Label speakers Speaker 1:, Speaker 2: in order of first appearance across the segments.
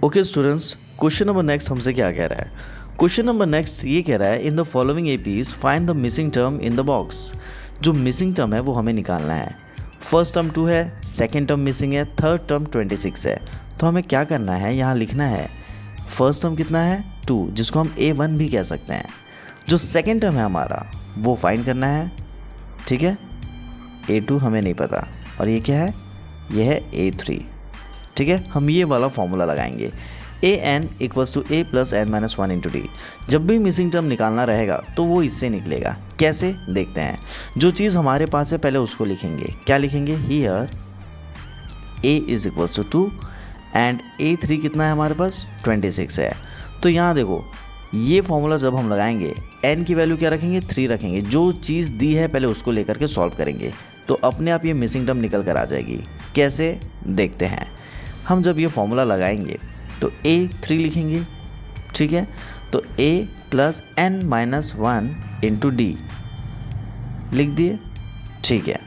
Speaker 1: Okay students, question number next हमसे क्या कह रहा है। क्वेश्चन नंबर नेक्स्ट ये कह रहा है, in the following APs find the missing term in the box. जो मिसिंग टर्म है वो हमें निकालना है। फर्स्ट टर्म 2 है, सेकेंड टर्म मिसिंग है, थर्ड टर्म 26 है। तो हमें क्या करना है, यहाँ लिखना है फर्स्ट टर्म कितना है 2, जिसको हम A1 भी कह सकते हैं। जो सेकेंड टर्म है हमारा वो फाइंड करना है, ठीक है। A2 हमें नहीं पता, और ये क्या है, ये है A3, ठीक है। हम ये वाला फॉर्मूला लगाएंगे, an = a + n - 1 × d। जब भी मिसिंग टर्म निकालना रहेगा तो वो इससे निकलेगा। कैसे देखते हैं। जो चीज़ हमारे पास है पहले उसको लिखेंगे। क्या लिखेंगे, हियर a = 2 एंड A3 कितना है हमारे पास 26 है। तो यहाँ देखो, ये फॉर्मूला जब हम लगाएंगे n की वैल्यू क्या रखेंगे, 3 रखेंगे। जो चीज़ दी है पहले उसको लेकर के सॉल्व करेंगे तो अपने आप ये मिसिंग टर्म निकल कर आ जाएगी। कैसे देखते हैं। हम जब ये फॉर्मूला लगाएंगे तो A3 लिखेंगे, ठीक है। तो a + n - 1 × d लिख दिए, ठीक है।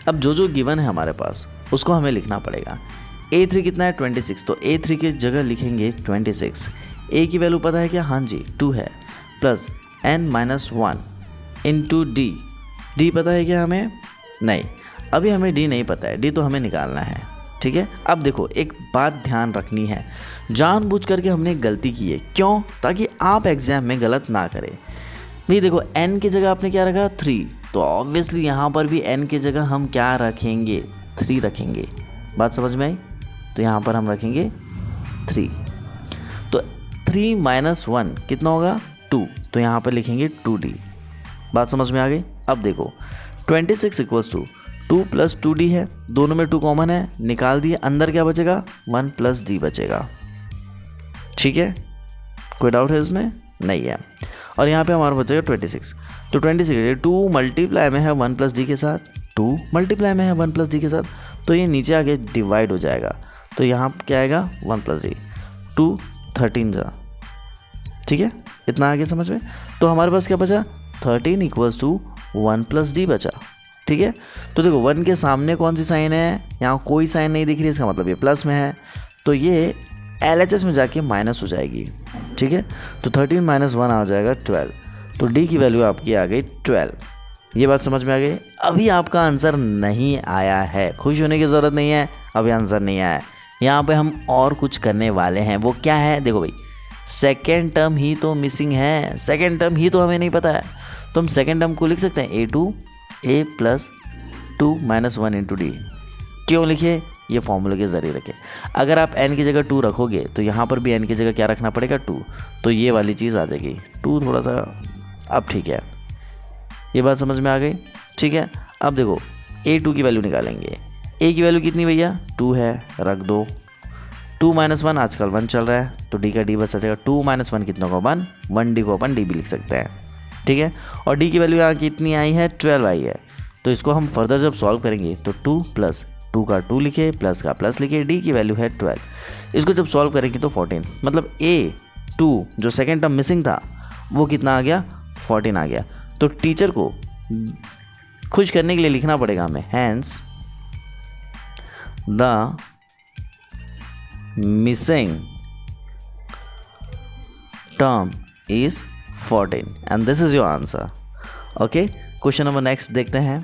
Speaker 1: अब जो जो गिवन है हमारे पास उसको हमें लिखना पड़ेगा। A3 कितना है 26, तो A3 की जगह लिखेंगे 26। A की वैल्यू पता है क्या, हाँ जी 2 है, प्लस n - 1 × d। d पता है क्या हमें, नहीं, अभी हमें d नहीं पता है, d तो हमें निकालना है, ठीक है। अब देखो एक बात ध्यान रखनी है, जानबूझ करके हमने एक गलती की है। क्यों, ताकि आप एग्जाम में गलत ना करें। भाई देखो n की जगह आपने क्या रखा 3, तो ऑब्वियसली यहाँ पर भी n की जगह हम क्या रखेंगे, 3 रखेंगे। बात समझ में आई। तो यहाँ पर हम रखेंगे 3। तो 3 - 1 कितना होगा 2, तो यहाँ पर लिखेंगे 2d। बात समझ में आ गई। अब देखो 26 = 2 + 2d है, दोनों में 2 कॉमन है, निकाल दिए। अंदर क्या बचेगा, 1 + d बचेगा, ठीक है। कोई डाउट है इसमें, नहीं है। और यहाँ पे हमारा बचेगा 26। तो 26 2 मल्टीप्लाई में है 1 + d के साथ, 2 मल्टीप्लाई में है 1 + d के साथ, तो ये नीचे आगे डिवाइड हो जाएगा। तो यहाँ क्या आएगा 1 + d, 2 13 जा, ठीक है। इतना आगे समझ में। तो हमारे पास क्या बचा, 13 = 1 + d बचा, ठीक है। तो देखो 1 के सामने कौन सी साइन है, यहाँ कोई साइन नहीं दिख रही, इसका मतलब ये प्लस में है, तो ये LHS में जाके माइनस हो जाएगी, ठीक है। तो 13 - 1 आ जाएगा 12। तो D की वैल्यू आपकी आ गई 12। ये बात समझ में आ गई। अभी आपका आंसर नहीं आया है, खुश होने की ज़रूरत नहीं है, अभी आंसर नहीं आया है। यहाँ पे हम और कुछ करने वाले हैं। वो क्या है, देखो भाई, सेकेंड टर्म ही तो मिसिंग है, सेकेंड टर्म ही तो हमें नहीं पता है। तो हम सेकेंड टर्म को लिख सकते हैं A2 a + 2 - 1 × d। क्यों लिखे, ये फॉर्मूले के ज़रिए रखे। अगर आप n की जगह 2 रखोगे तो यहाँ पर भी n की जगह क्या रखना पड़ेगा 2, तो ये वाली चीज़ आ जाएगी 2 थोड़ा सा। अब ठीक है, ये बात समझ में आ गई, ठीक है। अब देखो A2 की वैल्यू निकालेंगे। A की वैल्यू कितनी भैया 2 है, रख दो। 2 - 1 आजकल 1 चल रहा है, तो d का d बच जाएगा। 2 - 1 कितना को 1, 1d को अपन d भी लिख सकते हैं, ठीक है। और d की वैल्यू यहाँ कितनी आई है 12 आई है। तो इसको हम फर्दर जब सॉल्व करेंगे तो 2 + 2 का 2 लिखे, प्लस का प्लस लिखे, d की वैल्यू है 12। इसको जब सॉल्व करेंगे तो 14, मतलब A2 जो सेकेंड टर्म मिसिंग था वो कितना आ गया 14 आ गया। तो टीचर को खुश करने के लिए लिखना पड़ेगा हमें, hence the missing term is 14 and this is your answer. Okay, question number next देखते हैं।